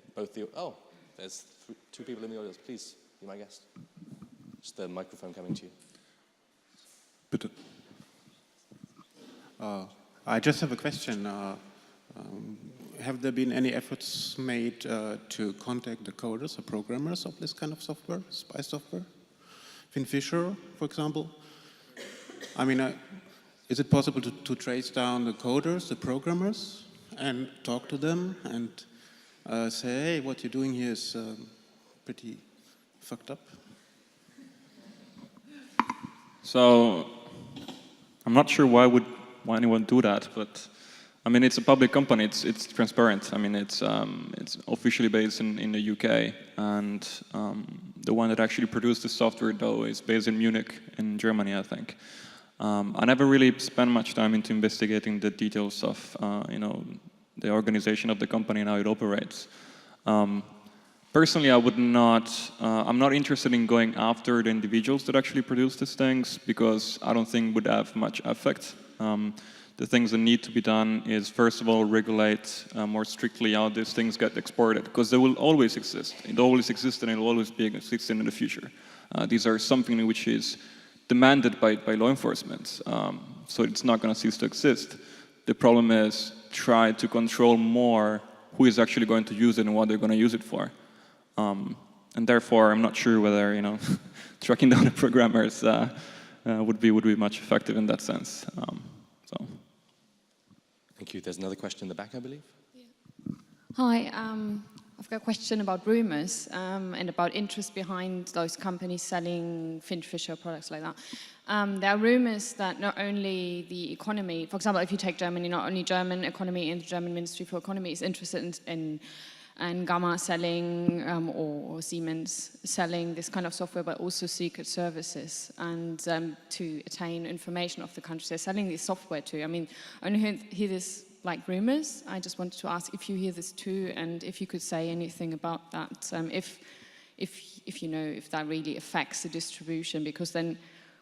There's two people in the audience. Please, be my guest. Just the microphone coming to you. Bitte. I just have a question. Have there been any efforts made to contact the coders or programmers of this kind of software, spy software? Finn Fisher, for example? I mean, is it possible to trace down the coders, the programmers, and talk to them and say, hey, what you're doing here is pretty fucked up? So I'm not sure why anyone do that, but I mean it's a public company. It's transparent. I mean it's officially based in the UK, and the one that actually produced the software though is based in Munich, in Germany, I think. I never really spent much time into investigating the details of the organization of the company and how it operates. Personally, I'm not interested in going after the individuals that actually produce these things, because I don't think would have much effect. The things that need to be done is, first of all, regulate more strictly how these things get exported, because they will always exist. It always existed and it will always be existing in the future. These are something which is demanded by law enforcement, so it's not going to cease to exist. The problem is try to control more who is actually going to use it and what they're going to use it for. And therefore, I'm not sure whether tracking down the programmers would be much effective in that sense. Thank you. There's another question in the back, I believe. Yeah. Hi. I've got a question about rumors and about interest behind those companies selling Finn Fisher products like that. There are rumors that not only the economy, for example, if you take Germany, not only German economy and the German Ministry for Economy is interested in Gamma selling or Siemens selling this kind of software, but also secret services and to attain information of the countries they're selling this software to. I mean, I only hear this like rumors. I just wanted to ask if you hear this too, and if you could say anything about that, if you know if that really affects the distribution, because then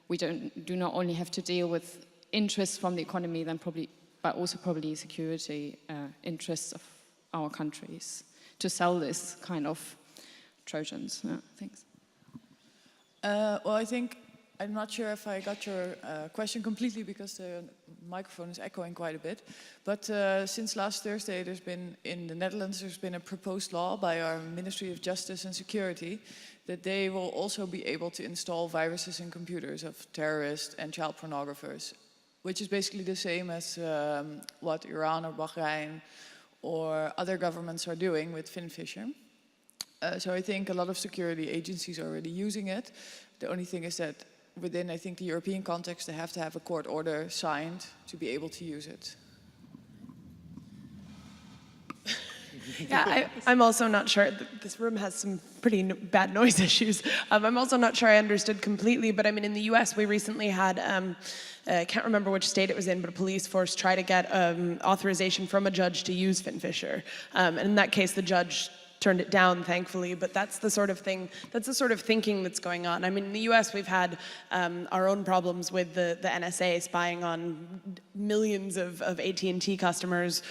we do not only have to deal with interests from the economy, then probably, but also probably security interests of our countries to sell this kind of Trojans. Yeah, thanks. Well, I think, I'm not sure if I got your question completely because the microphone is echoing quite a bit. But since last Thursday, in the Netherlands, there's been a proposed law by our Ministry of Justice and Security that they will also be able to install viruses in computers of terrorists and child pornographers, which is basically the same as what Iran or Bahrain or other governments are doing with Finn Fisher. So I think a lot of security agencies are already using it. The only thing is that within, I think, the European context, they have to have a court order signed to be able to use it. Yeah, I'm also not sure. This room has some pretty bad noise issues. I'm also not sure I understood completely, but I mean, in the US, we recently had, I can't remember which state it was in, but a police force try to get authorization from a judge to use Finn Fisher. And in that case, the judge turned it down, thankfully, but that's the sort of thing, that's the sort of thinking that's going on. I mean, in the US, we've had our own problems with the NSA spying on millions of AT&T customers,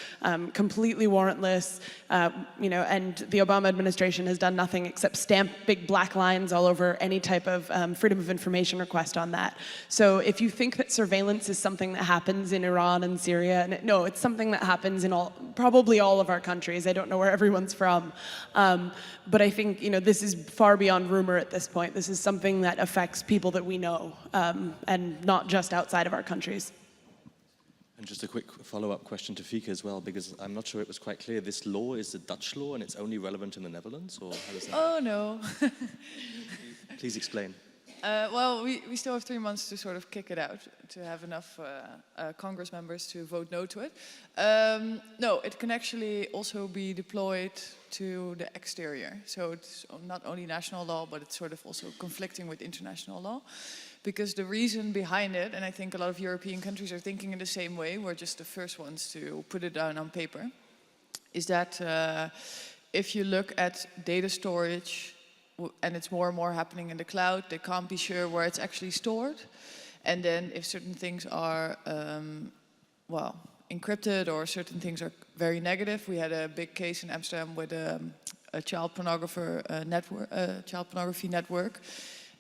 completely warrantless, and the Obama administration has done nothing except stamp big black lines all over any type of freedom of information request on that. So if you think that surveillance is something that happens in Iran and Syria, no, it's something that happens in probably all of our countries. I don't know where everyone's from. But I think, this is far beyond rumor at this point. This is something that affects people that we know, and not just outside of our countries. And just a quick follow-up question to Fika as well, because I'm not sure it was quite clear. This law is a Dutch law and it's only relevant in the Netherlands, or how does that? Oh, no. Please explain. Well, we still have 3 months to sort of kick it out, to have enough Congress members to vote no to it. No, it can actually also be deployed to the exterior. So it's not only national law, but it's sort of also conflicting with international law. Because the reason behind it, and I think a lot of European countries are thinking in the same way, we're just the first ones to put it down on paper, is that if you look at data storage, and it's more and more happening in the cloud, they can't be sure where it's actually stored. And then if certain things are, encrypted, or certain things are very negative, we had a big case in Amsterdam with a child pornography network.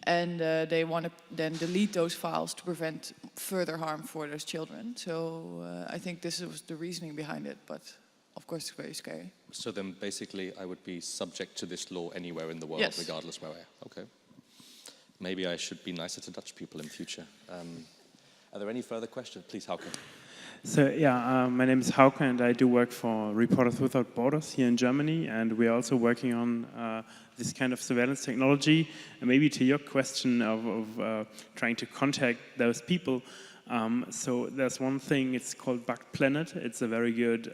And they want to then delete those files to prevent further harm for those children. So I think this was the reasoning behind it, but of course it's very scary. So then basically I would be subject to this law anywhere in the world, yes, regardless where I am. Okay. Maybe I should be nicer to Dutch people in future. Are there any further questions? Please, Hauke. So yeah, my name is Hauke and I do work for Reporters Without Borders here in Germany, and we're also working on this kind of surveillance technology. And maybe to your question of trying to contact those people, so there's one thing, it's called Bugged Planet. It's a very good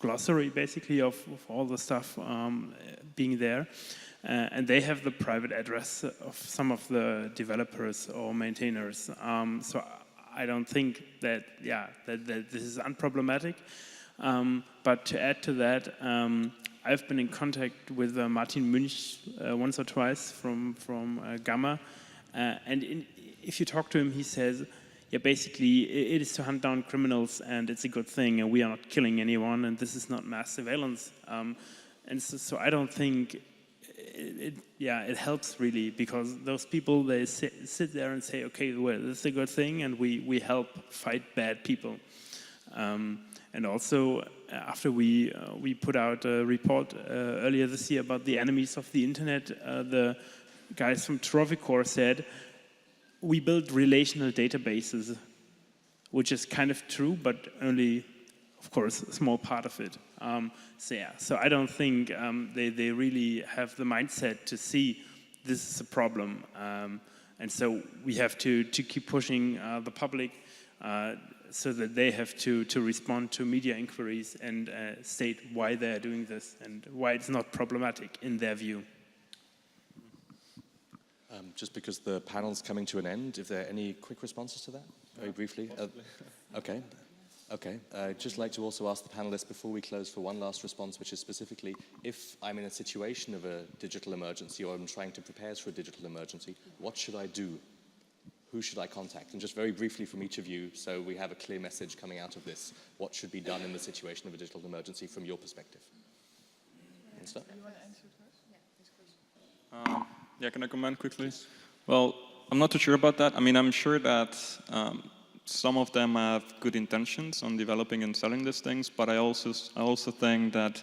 glossary basically of all the stuff being there. And they have the private address of some of the developers or maintainers. So I don't think that, that this is unproblematic. But to add to that, I've been in contact with Martin Münch once or twice from Gamma. And if you talk to him, he says, basically it is to hunt down criminals and it's a good thing and we are not killing anyone and this is not mass surveillance. And so I don't think it helps really, because those people, they sit there and say, okay, well, this is a good thing and we help fight bad people. And also, after we put out a report earlier this year about the enemies of the internet, the guys from Trovicor said, we build relational databases, which is kind of true, but only, of course, a small part of it. So I don't think they really have the mindset to see this is a problem. And so we have to keep pushing the public so that they have to respond to media inquiries and state why they're doing this and why it's not problematic in their view. Just because the panel's coming to an end, if there are any quick responses to that, very briefly? Okay. I'd just like to also ask the panelists before we close for one last response, which is specifically, if I'm in a situation of a digital emergency or I'm trying to prepare for a digital emergency, what should I do? Who should I contact? And just very briefly from each of you, so we have a clear message coming out of this, what should be done in the situation of a digital emergency from your perspective? You want to answer it first? Can I comment quickly? Well, I'm not too sure about that. I mean, I'm sure that some of them have good intentions on developing and selling these things, but I also think that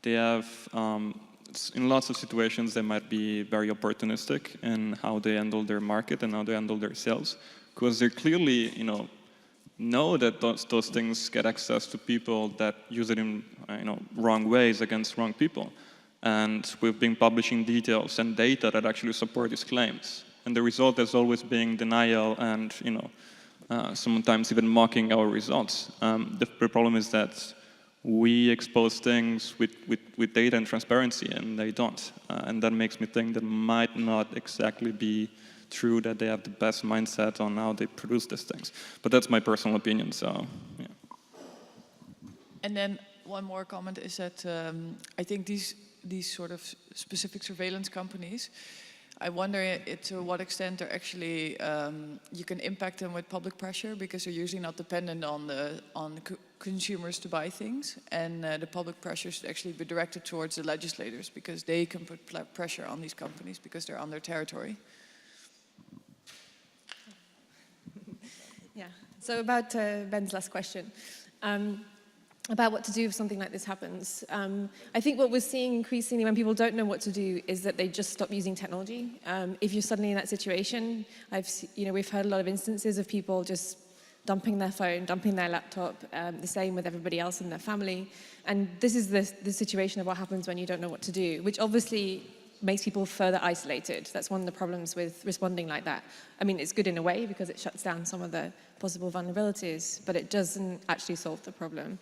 they have, in lots of situations, they might be very opportunistic in how they handle their market and how they handle their sales, because they clearly, know that those things get access to people that use it in, wrong ways against wrong people. And we've been publishing details and data that actually support these claims. And the result has always been denial and, sometimes even mocking our results. The problem is that we expose things with data and transparency, and they don't. And that makes me think that might not exactly be true that they have the best mindset on how they produce these things. But that's my personal opinion, so, yeah. And then one more comment is that I think these sort of specific surveillance companies I wonder to what extent they're actually you can impact them with public pressure, because they're usually not dependent on consumers to buy things, and the public pressure should actually be directed towards the legislators, because they can put pressure on these companies because they're on their territory. Yeah. So about Ben's last question. About what to do if something like this happens. I think what we're seeing increasingly when people don't know what to do is that they just stop using technology. If you're suddenly in that situation, we've heard a lot of instances of people just dumping their phone, dumping their laptop, the same with everybody else in their family. And this is the situation of what happens when you don't know what to do, which obviously makes people further isolated. That's one of the problems with responding like that. I mean, it's good in a way because it shuts down some of the possible vulnerabilities, but it doesn't actually solve the problem.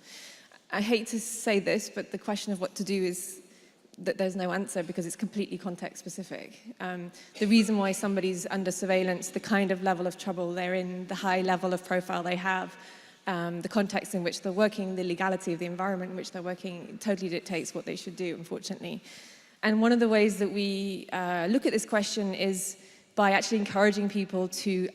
I hate to say this, but the question of what to do is that there's no answer because it's completely context specific. The reason why somebody's under surveillance, the kind of level of trouble they're in, the high level of profile they have, the context in which they're working, the legality of the environment in which they're working, totally dictates what they should do, unfortunately. And one of the ways that we look at this question is by actually encouraging people to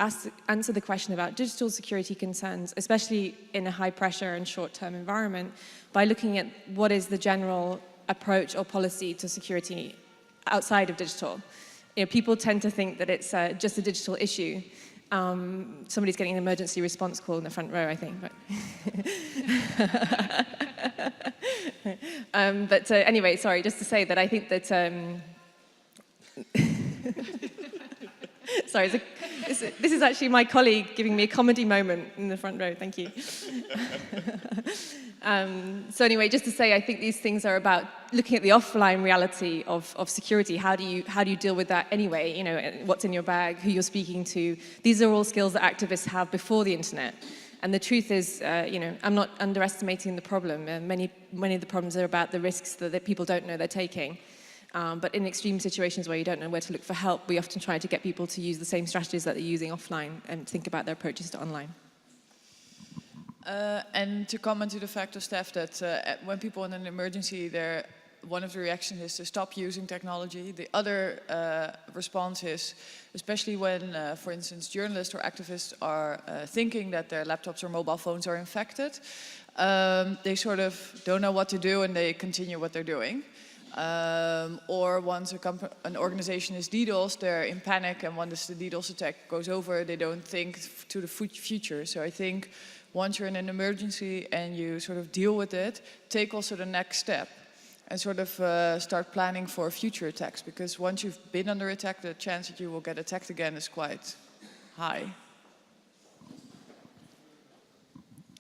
answer the question about digital security concerns, especially in a high pressure and short-term environment, by looking at what is the general approach or policy to security outside of digital. People tend to think that it's just a digital issue. Somebody's getting an emergency response call in the front row, I think. But anyway, sorry, just to say that I think that sorry, this is actually my colleague giving me a comedy moment in the front row. Thank you. So anyway, just to say, I think these things are about looking at the offline reality of security. How do you deal with that anyway? What's in your bag, who you're speaking to. These are all skills that activists have before the internet. And the truth is, I'm not underestimating the problem. Many of the problems are about the risks that people don't know they're taking. But in extreme situations where you don't know where to look for help, we often try to get people to use the same strategies that they're using offline and think about their approaches to online. And to comment to the fact of Steph that when people in an emergency, one of the reactions is to stop using technology. The other response is, especially when, for instance, journalists or activists are thinking that their laptops or mobile phones are infected, they sort of don't know what to do and they continue what they're doing. Or once an organization is DDoS, they're in panic, and once the DDoS attack goes over, they don't think to the future. So I think once you're in an emergency and you sort of deal with it, take also the next step and sort of start planning for future attacks, because once you've been under attack, the chance that you will get attacked again is quite high.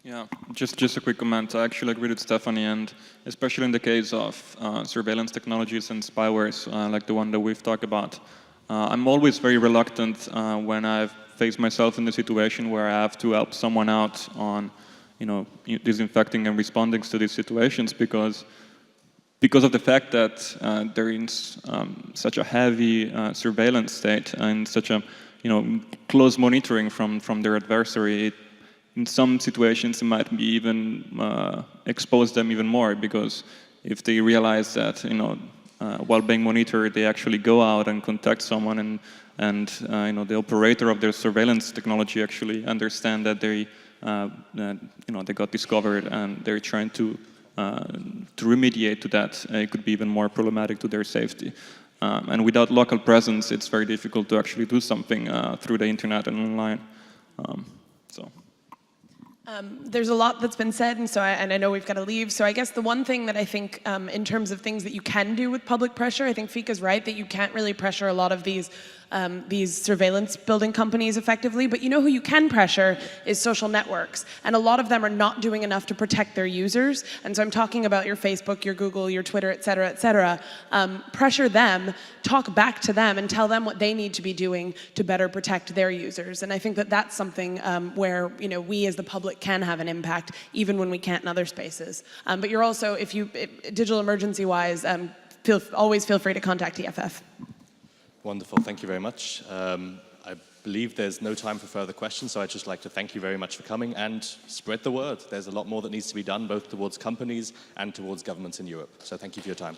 Yeah, just a quick comment. I actually agree with Stephanie, and especially in the case of surveillance technologies and spywares, like the one that we've talked about, I'm always very reluctant when I've faced myself in the situation where I have to help someone out on, disinfecting and responding to these situations, because of the fact that they're in such a heavy surveillance state and such a, close monitoring from their adversary. In some situations, it might be even expose them even more, because if they realize that, while being monitored, they actually go out and contact someone, and the operator of their surveillance technology actually understand that they got discovered and they're trying to remediate to that, it could be even more problematic to their safety. And without local presence, it's very difficult to actually do something through the internet and online. There's a lot that's been said, and I know we've got to leave. So I guess the one thing that I think, in terms of things that you can do with public pressure, I think Fika's right that you can't really pressure a lot of these surveillance building companies effectively. But who you can pressure is social networks, and a lot of them are not doing enough to protect their users. And so I'm talking about your Facebook, your Google, your Twitter, et cetera, et cetera. Pressure them, talk back to them, and tell them what they need to be doing to better protect their users. And I think that that's something where we as the public can have an impact, even when we can't in other spaces. But you're also, digital emergency-wise, always feel free to contact EFF. Wonderful, thank you very much. I believe there's no time for further questions, so I'd just like to thank you very much for coming and spread the word. There's a lot more that needs to be done, both towards companies and towards governments in Europe. So thank you for your time.